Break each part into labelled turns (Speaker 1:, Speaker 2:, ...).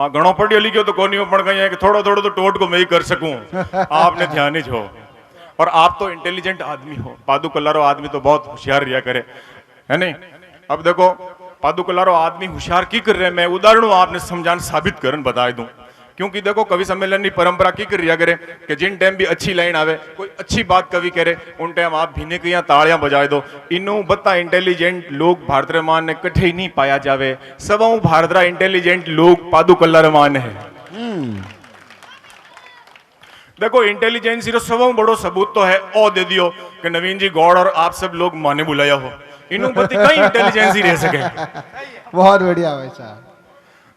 Speaker 1: हाँ घणो पढ़ियो लिखियो तो कोनी पण कहीं है कि थोड़ो थोड़ो तो टोट को मैं ही कर सकूं। आपने ध्यान ही हो और आप तो इंटेलिजेंट आदमी हो। पादु कल्लारो आदमी तो बहुत होशियार रिया करे है नहीं। अब देखो पादु कल्लारो आदमी होशियार की कर रहे, मैं उदाहरणों आपने समझान साबित करन बता दूं। क्योंकि देखो कवि सम्मेलन की परंपरा की कर रिया करे कि जिन टाइम भी अच्छी लाइन आवे कोई अच्छी बात कवि करे उन टाइम आप भीने की तालियां बजाए दो। इनू बता इंटेलिजेंट लोग भारत रमान ने कठे ही नहीं पाया जावे, सब भारत रा इंटेलिजेंट लोग पादु कल्ला रमान है। देखो इंटेलिजेंसी रो सब बड़ो सबूत तो है ओ दे दियो कि नवीन जी गौड़ और आप सब लोग माने बुलाया हो। इनू बती कहीं इंटेलिजेंसी रह सके।
Speaker 2: बहुत बढ़िया भाई साहब।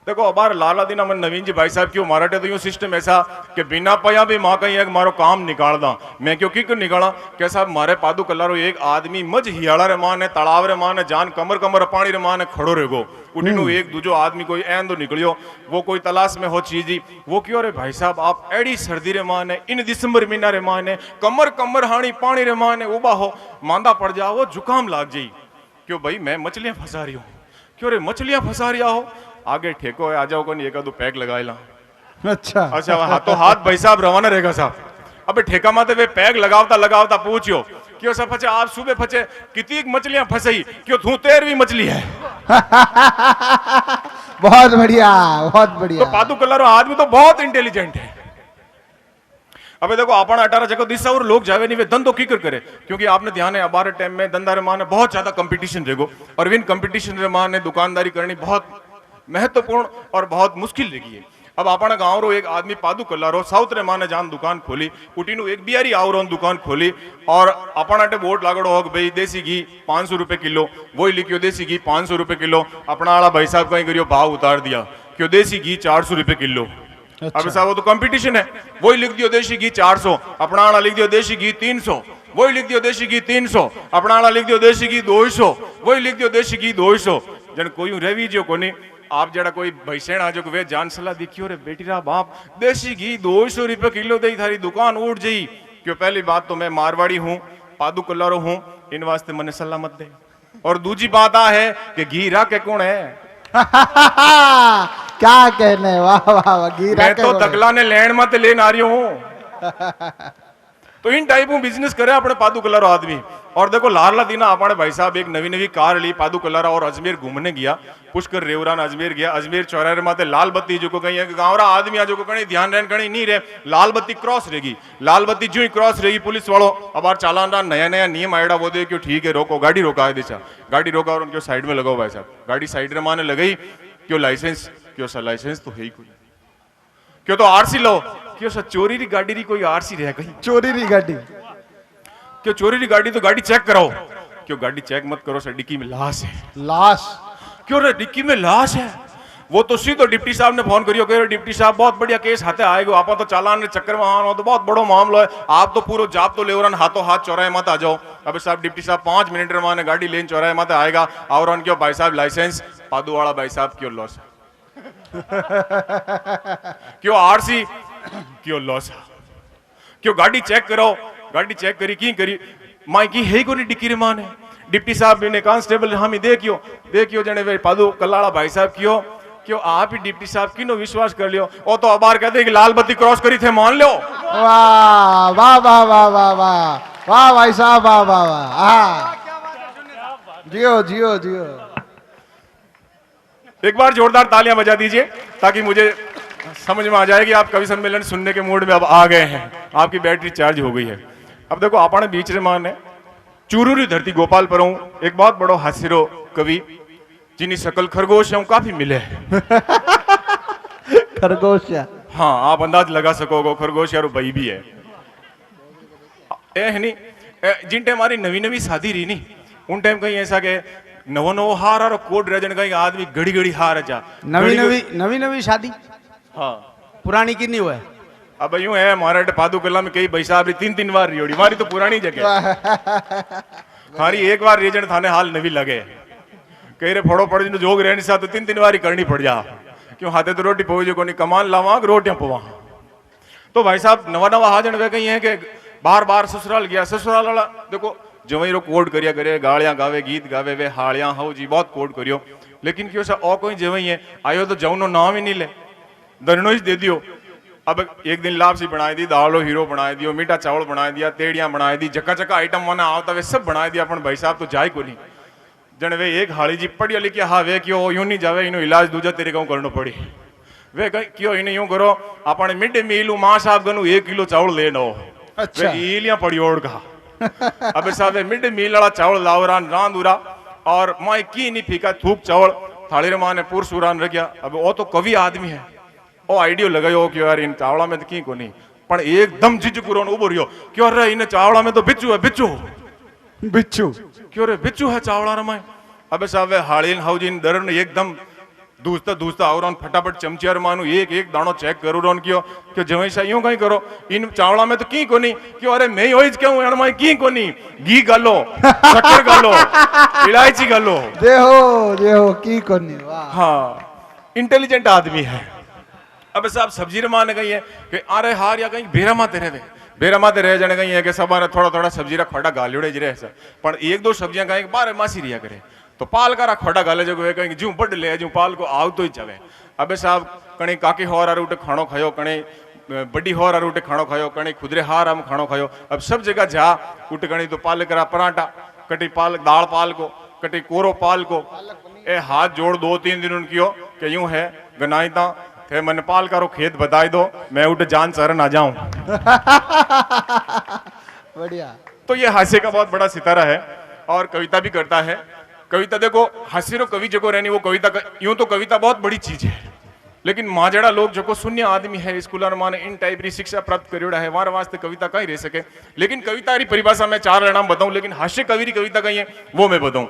Speaker 1: देखो अबार लाला दीना मन नवीन जी भाई साहब क्यों माराटे तो यूं सिस्टम ऐसा कि बिना पया भी मां कहीं है मारो काम निकाल दा। मैं क्यों की निकाला क्या साहब मारे पादु कल्लारो एक आदमी मज हियाला रे मान है, तालाब रे मान है, जान कमर कमर पानी रे मान है खड़ो रहेगो। उठीनु एक दूजो आदमी कोई ऐन तो निकलियो वो कोई तलाश में हो चीजी वो क्यों रे भाई साहब आप एड़ी सर्दी रे मान है, इन दिसंबर महीना रे मान है, कमर कमर हानी पानी रे मान है, उबा हो मांदा पड़ जाओ जुकाम लाग जाई। क्यों भाई मैं मछलियां फंसा रही हूँ। क्यों रे मछलियां फंसा रिया हो, आगे ठेको है आ जाओ को नहीं एक दो पैक लगाएला।
Speaker 2: अच्छा
Speaker 1: अच्छा हाथों हाथ भाई साहब रवाना रहेगा साहब। अबे ठेका माते वे पैक लगावता लगावता पूछियो क्यों सब फंसे आप सुबह फंसे कितनी मछलियां फंसई क्यों तू 13वीं मछली है।
Speaker 2: बहुत बढ़िया बहुत बढ़िया।
Speaker 1: तो पादु कल्लारो आदमी तो बहुत इंटेलिजेंट है। अबे देखो अपन 18 जगह दिशा और लोग जावे नहीं वे धंधो की कर करे क्योंकि आपने ध्यान है अबार टाइम में धंधा रे मान बहुत ज्यादा कंपटीशन रहेगो और विन कंपटीशन रे मान दुकानदारी करनी बहुत महत्वपूर्ण और बहुत मुश्किल रही है। अब अपना गांव रो एक आदमी पादु कल्लारो साउथ रे माने जान दुकान खोली उठीनु एक बिहारी आवरो दुकान खोली और अपना टे बोर्ड लागड़ो हो भाई देसी घी 500 रुपए किलो, वही लिखियो देसी घी 500 रुपए किलो। अपना वाला भाई साहब कहीं करियो भाव उतार दिया क्यों देसी घी 400 रुपए किलो।
Speaker 2: अच्छा।
Speaker 1: अब साहब वो तो कंपटीशन है, वही लिख दियो देसी घी 400, अपना वाला लिख दियो देसी घी 300, वही लिख दियो देसी घी 300, अपना वाला लिख दियो देसी घी 200, वही लिख दियो देसी घी 200। जन कोई रवि जो कोनी आप जरा कोई भैसेण आ जो वे जान सलाह दिखियो रे बेटी रा बाप देसी घी 200 रुपए किलो दे थारी दुकान उठ जाई। क्यों पहली बात तो मैं मारवाड़ी हूँ पादु कल्लारो हूँ इन वास्ते मने सलाह मत दे। और दूसरी बात आ है कि घी रा के कौन है।
Speaker 2: क्या कहने वाह वाह वाह घी
Speaker 1: मैं तो तकला ने लैंड मत लेन आ रही हूँ। तो इन टाइप में बिजनेस करे अपने पादु कल्लारो आदमी। और देखो लारला दीना अपने भाई साहब एक नवी नवी कार ली पादु कल्लारा और अजमेर घूमने गया पुष्कर रेवरान अजमेर गया। अजमेर चौराहे माते लाल बत्ती जो को कहीं है गाँव रा आदमी आ जो को कहीं ध्यान रहन कहीं नहीं रहे लाल बत्ती क्रॉस रहेगी। लाल बत्ती जो ही क्रॉस रहेगी पुलिस वालों अब चालान रहा नया नया नियम आएगा वो दे क्यों ठीक है रोको गाड़ी रोका है दिशा गाड़ी रोका और उनके साइड में लगाओ भाई साहब गाड़ी साइड में माने लगाई क्यों लाइसेंस क्यों सा लाइसेंस तो है ही कोई क्यों तो आरसी लो क्यों सा चोरी री गाड़ी री कोई आरसी रह कहीं
Speaker 2: चोरी री गाड़ी
Speaker 1: क्यों चोरी री गाड़ी तो गाड़ी चेक कराओ क्यों गाड़ी चेक मत करो सर डिक्की में लाश है।
Speaker 2: लाश
Speaker 1: क्यों रे डिक्की में लाश है। वो तो सीधो डिप्टी साहब ने फोन करियो कह डिप्टी साहब बहुत बढ़िया केस हाथे आएगा आप तो चालान ने चक्कर में आना तो बहुत बड़ो मामलो है आप तो पूरा जाप तो ले हाथों हाथ चौराहे मत आ जाओ। अब साहब डिप्टी साहब 5 मिनट रे माने गाड़ी लेन चौराहे मत आएगा और क्यों भाई साहब लाइसेंस पादू वाला भाई साहब क्यों लॉस क्यों आरसी क्यों लॉस क्यों गाड़ी चेक करो गाड़ी चेक करी की करी माई की है को नहीं डिक्की रे माने डिप्टी साहब ने कांस्टेबल हम देखियो देखियो जने वे पादू कल्लाड़ा भाई साहब क्यों क्यों आप ही डिप्टी साहब की नो विश्वास कर लियो ओ तो अबार कहते कि लाल बत्ती क्रॉस करी थे मान लो।
Speaker 2: वाह वाह वाह वाह वाह वाह वाह भाई साहब वाह वाह वाह जियो जियो जियो।
Speaker 1: एक बार जोरदार तालियां बजा दीजिए ताकि मुझे समझ में आ जाए कि आप कवि सम्मेलन सुनने के मूड में अब आ गए हैं आपकी बैटरी चार्ज हो गई है। अब देखो अपने बीच रे मान है चूरूरी धरती गोपाल पर हूं एक बहुत बड़ो हासिरो कवि जिन्हीं सकल खरगोश है काफी मिले
Speaker 2: खरगोश
Speaker 1: हाँ आप अंदाज लगा सकोगे खरगोश यार भाई भी है ए नहीं जिन टाइम हमारी नवी नवी शादी रही नहीं उन टाइम कहीं ऐसा के नवो नवो हार और कोट रजन कहीं आदमी घड़ी घड़ी हार जा
Speaker 2: नवी नवी शादी
Speaker 1: हाँ
Speaker 2: पुरानी कितनी हुआ है।
Speaker 1: अब यूं है हमारे पादु कला में कई भाई साहब 3-3 बार रियोड़ी हमारी तो पुरानी जगह हमारी एक बार रीजन थाने हाल नवी लगे कई रे फोड़ो पड़ जो जोग रहने से तो 3-3 बार करनी पड़ जा क्यों हाथे तो रोटी पहुंचे को नहीं कमान लावा रोटियां पवा। तो भाई साहब नवा नवा हाजन वे कहीं है कि बार बार ससुराल गया ससुराल वाला देखो जवई रो कोड करिया करे गालियां गावे गीत गावे वे हालियां हो जी बहुत कोड करियो लेकिन क्यों सा और कोई जवई है आयो तो जवनो नाम ही नहीं ले दरनोज दे दियो। अब एक दिन लापसी बनाई दी, दालो हीरो बनाई दियो, मीठा चावल बना दिया, तेड़ियां बनाई दी, जका जका आइटम मना आवता वे सब बना दिया। पण भाई साहब तो जाए को नहीं। जन वे एक हाड़ी जी पढ़िया लिखी हाँ वे क्यों यूं नहीं जावे, इनो इलाज दूजा तेरे को करनो पड़ी। वे कहीं क्यों इन्हें यूं करो, अपने मिड डे मील मां साहब गनु 1 किलो चावल ले नो।
Speaker 2: अच्छा।
Speaker 1: वे इलियां पड़ी ओढ़ का। अब साहब मिड डे मील वाला चावल लावरान रांदूरा और मां की नहीं फीका थूक चावल थाली रे मां ने पूर सुरान रखिया। अब वो तो कवि आदमी है, ओ आइडियो लगायो कि यार इन चावला में तो की को नहीं। पण एकदम जिजकुरोन उबो रहियो क्यों रे इन चावला में तो बिच्छू है, बिच्छू
Speaker 2: बिच्छू
Speaker 1: क्यों रे बिच्छू है चावला रे में। अब साहब हाड़ीन हाउजिन दरन एकदम दूसता दूसता और फटाफट चमचियार मानू एक एक दाणो चेक करू रोन क्यों कि जवई सा यूं कहीं करो इन चावला में तो की कोनी क्यों अरे मैं होइज क्यों यार मैं की कोनी घी गालो शक्कर गालो इलायची गालो
Speaker 2: देहो की कोनी। वाह
Speaker 1: हाँ इंटेलिजेंट आदमी है। अब साहब सब्जी रे माने कही है कि अरे हार या कहीं बेरा माते रह जाने कहीं है कि सब थोड़ा थोड़ा सब्जी रा खोटा गालियोड़े ज रहे पर एक दो सब्जियां कहीं बारे मासी रिया करे तो पाल का खोटा गाले जो है कहीं जू बड ले जू पाल को आव तो ही जावे। अबे साहब कहीं काकी होर आर उठे खाणो खायो, कहीं बड़ी होर आर उठे खाणो खायो, कहीं खुदरे हार आम खाणो खायो। अब सब जगह जा उठ कहीं तो पाल करा पराठा, कटी पाल दाल पाल को, कटी कोरो पाल को। ए हाथ जोड़ 2-3 दिन उनकी कि यूं है गनाईता थे मन पाल करो खेत बताई दो मैं उठ जान चरण आ जाऊं।
Speaker 2: बढ़िया।
Speaker 1: तो ये हास्य का बहुत बड़ा सितारा है और कविता भी करता है। कविता देखो हास्यरो कवि जो रहनी वो कविता यूं तो कविता बहुत बड़ी चीज है, लेकिन माजड़ा लोग जो शून्य आदमी है स्कूल माने इन टाइप री शिक्षा प्राप्त करियोड़ा है वार वास्ते कविता कहीं रह सके। लेकिन कविता री परिभाषा में 4 नाम बताऊं, लेकिन हास्य कवि री कविता कहीं है वो मैं बताऊं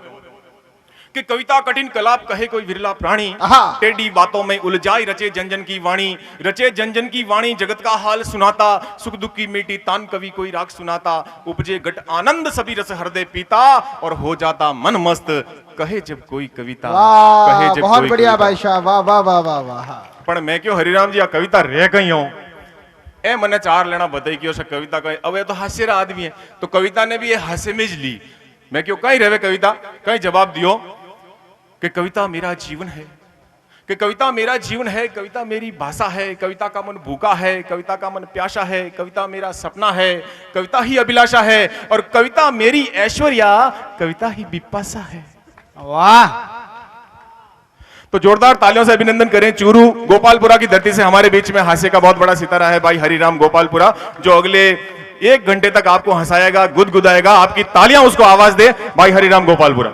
Speaker 1: कि कविता कठिन कलाप कहे कोई विरला प्राणी, टेढ़ी बातों में उलझाई रचे जन की वाणी, रचे जन की वाणी जगत का हाल सुनाता, सुख दुख की मीठी तान कवि कोई राग सुनाता, उपजे घट आनंद सभी रस हृदय पीता और हो जाता मन मस्त कहे जब कोई कविता। कहे जब
Speaker 2: बहुत
Speaker 1: कोई
Speaker 2: बढ़िया
Speaker 1: कविता।
Speaker 2: भाई साहब, वाह वाह वाह वाह वाह।
Speaker 1: पण मैं क्यों हरिराम जी आ कविता रह गई हूं ए मने 4 लेना बताई क्यों से कविता कहीं अब ये तो हास्य आदमी है तो कविता ने भी ये हास्य में ली। मैं क्यों कहीं रहे कविता कहीं जवाब दियो कि कविता मेरा जीवन है, कि कविता मेरा जीवन है, कविता मेरी भाषा है, कविता का मन भूखा है, कविता का मन प्यासा है, कविता मेरा सपना है, कविता ही अभिलाषा है और कविता मेरी ऐश्वर्या, कविता ही बिपाशा है।
Speaker 2: वाह।
Speaker 1: तो जोरदार तालियों से अभिनंदन करें चूरू गोपालपुरा की धरती से हमारे बीच में हास्य का बहुत बड़ा सितारा है भाई हरिराम गोपालपुरा, जो अगले 1 घंटे तक आपको हंसाएगा, गुदगुदाएगा। आपकी तालियां उसको आवाज दे भाई हरिराम गोपालपुरा।